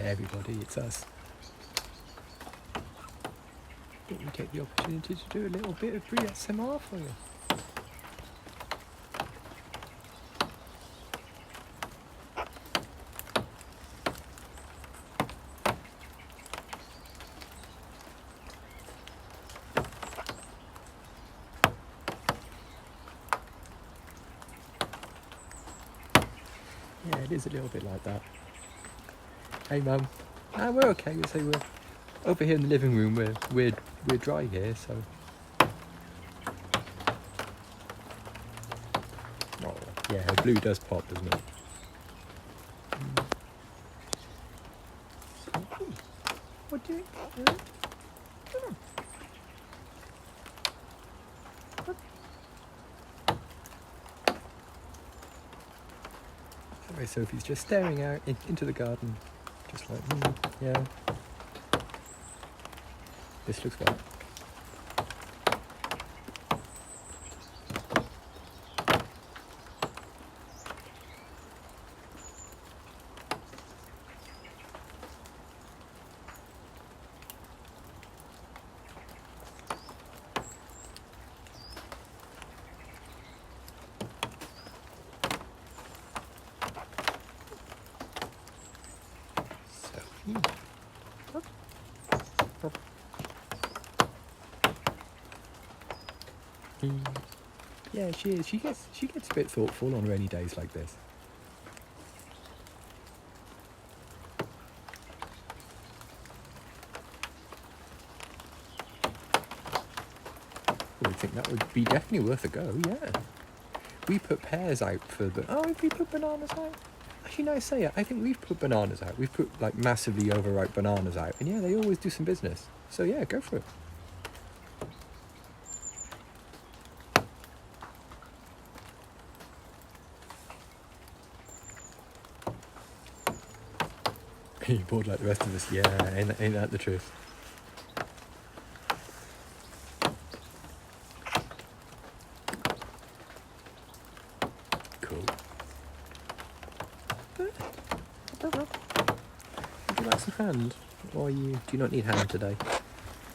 to everybody, it's us. But we take the opportunity to do a little bit of Bree ASMR for you. Yeah, it is a little bit like that. Hey Mum. We're okay. So we're over here in the living room. We're dry here, so. Oh, yeah, her blue does pop, doesn't it? What do you? Anyway, Sophie's just staring out into the garden, just like, yeah. This looks well. Yeah, she is. She gets a bit thoughtful on rainy days like this. I would think that would be definitely worth a go. Yeah, we put pears out for the. Oh, if we put bananas out. Actually, no, I say it. I think we've put bananas out. We've put like massively overripe bananas out, and yeah, they always do some business. So yeah, go for it. You bored like the rest of us? Yeah, ain't that the truth? Cool. Would you like some hand? Or do you not need hand today?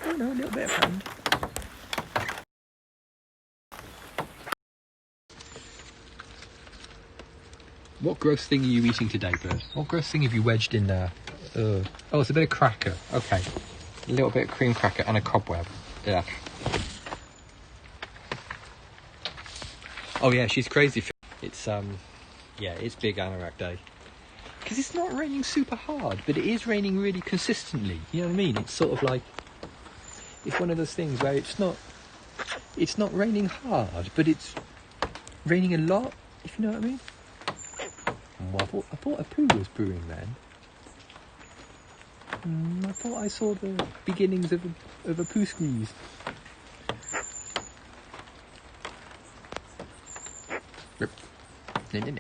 Oh no, a little bit of hand. What gross thing are you eating today, Bird? What gross thing have you wedged in there? Oh, it's a bit of cracker. Okay. A little bit of cream cracker and a cobweb. Yeah. Oh yeah, she's crazy. It's, yeah, it's big anorak day. Because it's not raining super hard, but it is raining really consistently. You know what I mean? It's sort of like, it's one of those things where it's not raining hard, but it's raining a lot, if you know what I mean. Well, I thought a poo was brewing then. I thought I saw the beginnings of a poo squeeze. Rip. No.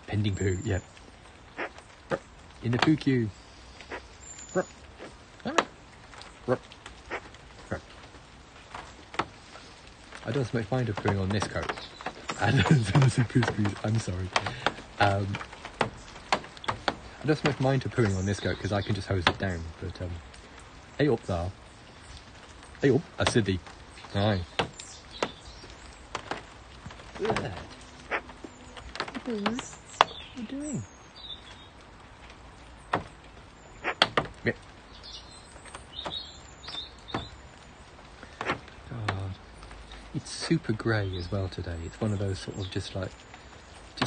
Pending poo, yeah. In the poo queue. I don't so much mind her pooing on this coat. And some poo squeeze, I'm sorry. I don't so much mind her pooing on this coat because I can just hose it down. But hey up there. Hey up, I said thee. Aye. Good. What are you doing? Yeah. God. It's super grey as well today. It's one of those sort of just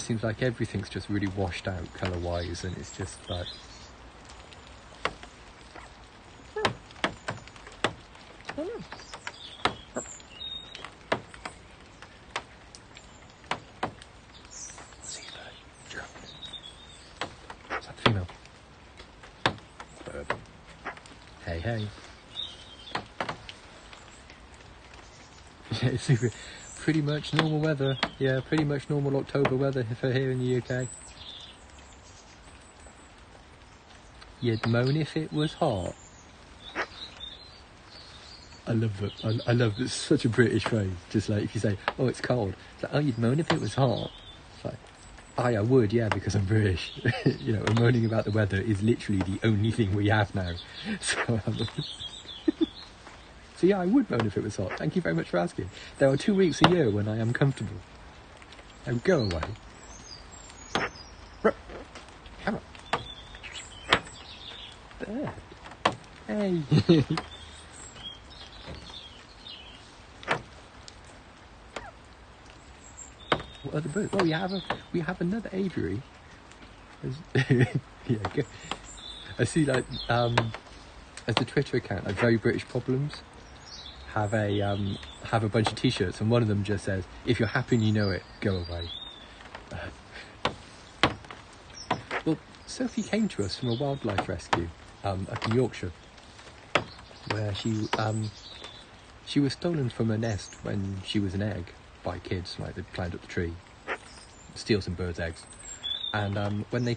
seems like everything's just really washed out colour wise, and it's just like. Is that the female? Bird. Hey. Yeah, it's super. Pretty much normal weather. Yeah, pretty much normal October weather for here in the UK. You'd moan if it was hot. I love it. I love it. It's such a British phrase. Just like if you say, "Oh, it's cold," it's like, "Oh, you'd moan if it was hot." It's like, I would, yeah, because I'm British. You know, and moaning about the weather is literally the only thing we have now. So, so yeah, I would moan if it was hot. Thank you very much for asking. There are 2 weeks a year when I am comfortable. Now go away. Come on. There. Hey. What other birds? Oh, we have another aviary. Yeah, good. I see, like, as the Twitter account, like Very British Problems, have a bunch of T-shirts, and one of them just says, "If you're happy and you know it, go away." Well, Sophie came to us from a wildlife rescue up in Yorkshire, where she was stolen from a nest when she was an egg by kids. Like, they climbed up the tree, steal some birds' eggs, and when they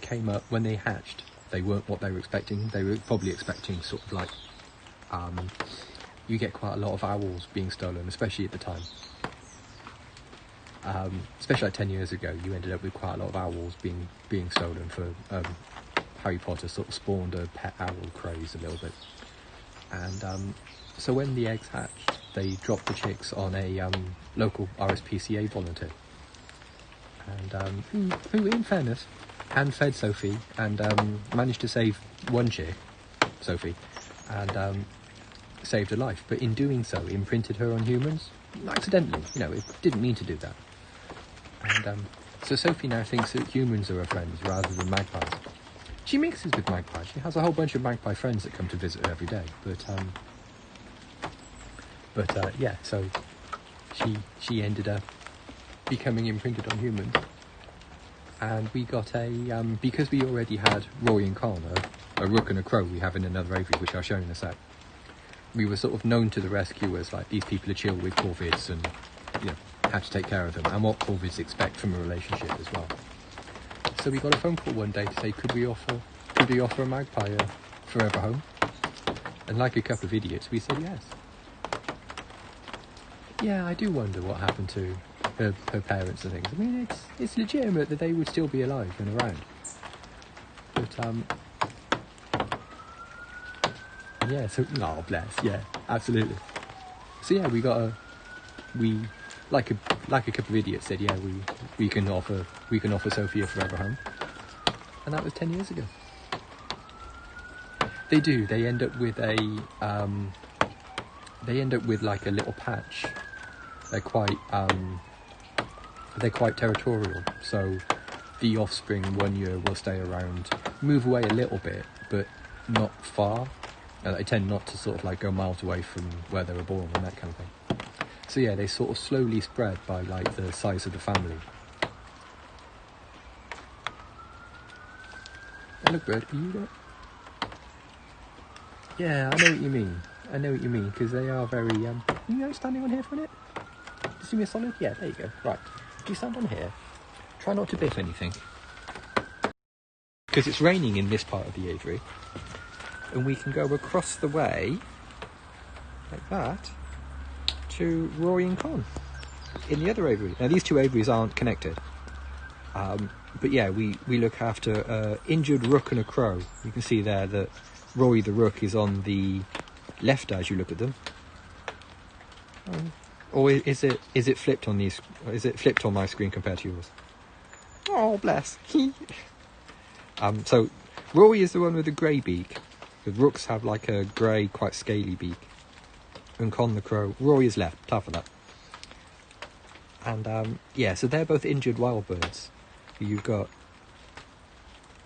hatched, they weren't what they were expecting. They were probably expecting sort of like, you get quite a lot of owls being stolen, especially at the time. Especially like 10 years ago, you ended up with quite a lot of owls being stolen for Harry Potter sort of spawned a pet owl craze a little bit. And so when the eggs hatched, they dropped the chicks on a local RSPCA volunteer. And who, in fairness, hand-fed Sophie and managed to save one chick, Sophie, and saved her life. But in doing so, imprinted her on humans, accidentally. You know, it didn't mean to do that. And so Sophie now thinks that humans are her friends rather than magpies. She mixes with magpies. She has a whole bunch of magpie friends that come to visit her every day. But yeah, so she ended up becoming imprinted on humans. And we got because we already had Rory and Con, a rook and a crow we have in another aviary, which I'll show in a sec. We were sort of known to the rescuers, like, these people are chill with corvids and, you know, how to take care of them and what corvids expect from a relationship as well. So we got a phone call one day to say, could we offer a magpie a forever home? And like a couple of idiots, we said yes. Yeah, I do wonder what happened to her parents and things. I mean, it's legitimate that they would still be alive and around. But yeah, so, oh bless, yeah, absolutely. So yeah, like a couple of idiots said, yeah, we can offer Sophie a forever home, and that was 10 years ago. They do. They end up with like a little patch. They're quite territorial. So the offspring 1 year will stay around, move away a little bit, but not far. They tend not to sort of like go miles away from where they were born and that kind of thing. So yeah, they sort of slowly spread by like the size of the family. Hey, look, bird, are you there? Yeah, I know what you mean. Because they are very, you standing on here for a minute? Just give me a solid? Yeah, there you go. Right, you stand on here. Try not to biff anything. Because it's raining in this part of the aviary. And we can go across the way, like that, to Rory and Con in the other aviary. Now, these two aviaries aren't connected. But yeah, we look after injured rook and a crow. You can see there that Rory the rook is on the left as you look at them. Or is it flipped on these? Is it flipped on my screen compared to yours? Oh, bless. So Rory is the one with the grey beak. The rooks have like a grey, quite scaly beak. And Con the crow, Rory is left. Tough for that. And yeah, so they're both injured wild birds. You've got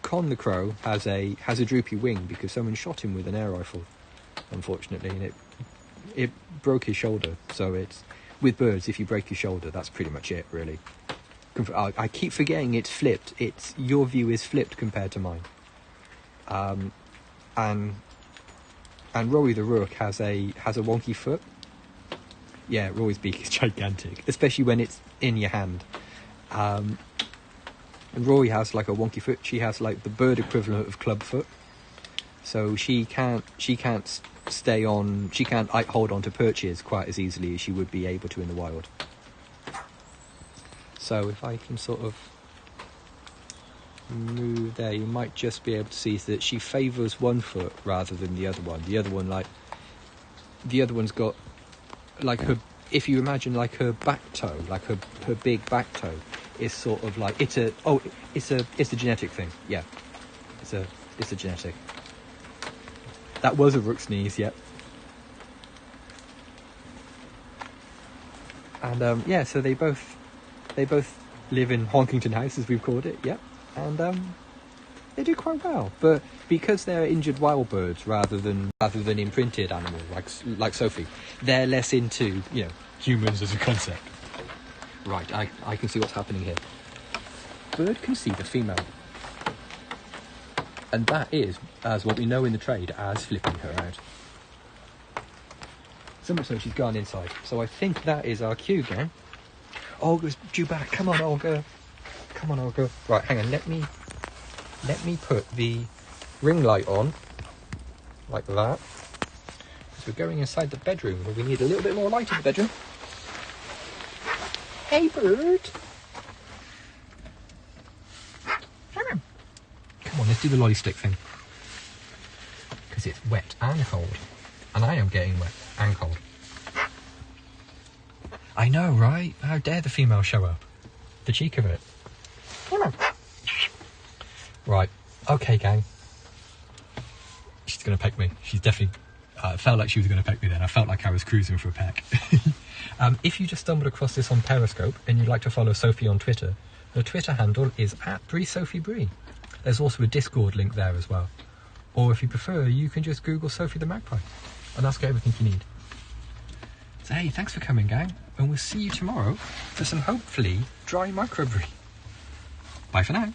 Con the crow has a droopy wing because someone shot him with an air rifle, unfortunately, and it broke his shoulder. So it's with birds, if you break your shoulder, that's pretty much it, really. I keep forgetting it's flipped. Your view is flipped compared to mine. And Rory the rook has a wonky foot. Yeah, Rory's beak is gigantic, especially when it's in your hand. And Rory has like a wonky foot. She has like the bird equivalent of club foot. So she can't hold on to perches quite as easily as she would be able to in the wild. So if I can sort of move there, you might just be able to see that she favours one foot rather than the other one. The other one, like, the other one's got, like, her, if you imagine, like, her back toe, like her big back toe is sort of like, it's a genetic thing, yeah. It's a genetic. That was a rook sneeze, yep. And, yeah, so they both live in Honkington House, as we've called it, yep. And, they do quite well, but because they're injured wild birds rather than imprinted animals like Sophie, they're less into, you know, humans as a concept. Right, I can see what's happening here. Bird can see the female, and that is, as what we know in the trade, as flipping her out. So much so she's gone inside. So I think that is our cue, gang. Olga's due back. Come on, Olga. Come on, Olga. Right, hang on. Let me put the ring light on, like that. Because we're going inside the bedroom, where we need a little bit more light in the bedroom. Hey, bird. Come on, let's do the lolly stick thing. Because it's wet and cold. And I am getting wet and cold. I know, right? How dare the female show up? The cheek of it. Come on. Right, okay, gang. She's going to peck me. She's definitely... felt like she was going to peck me then. I felt like I was cruising for a peck. If you just stumbled across this on Periscope and you'd like to follow Sophie on Twitter, her Twitter handle is @BreeSophieBree. There's also a Discord link there as well. Or if you prefer, you can just Google Sophie the Magpie and that's got everything you need. So hey, thanks for coming, gang, and we'll see you tomorrow for some hopefully dry microbrew. Bye for now.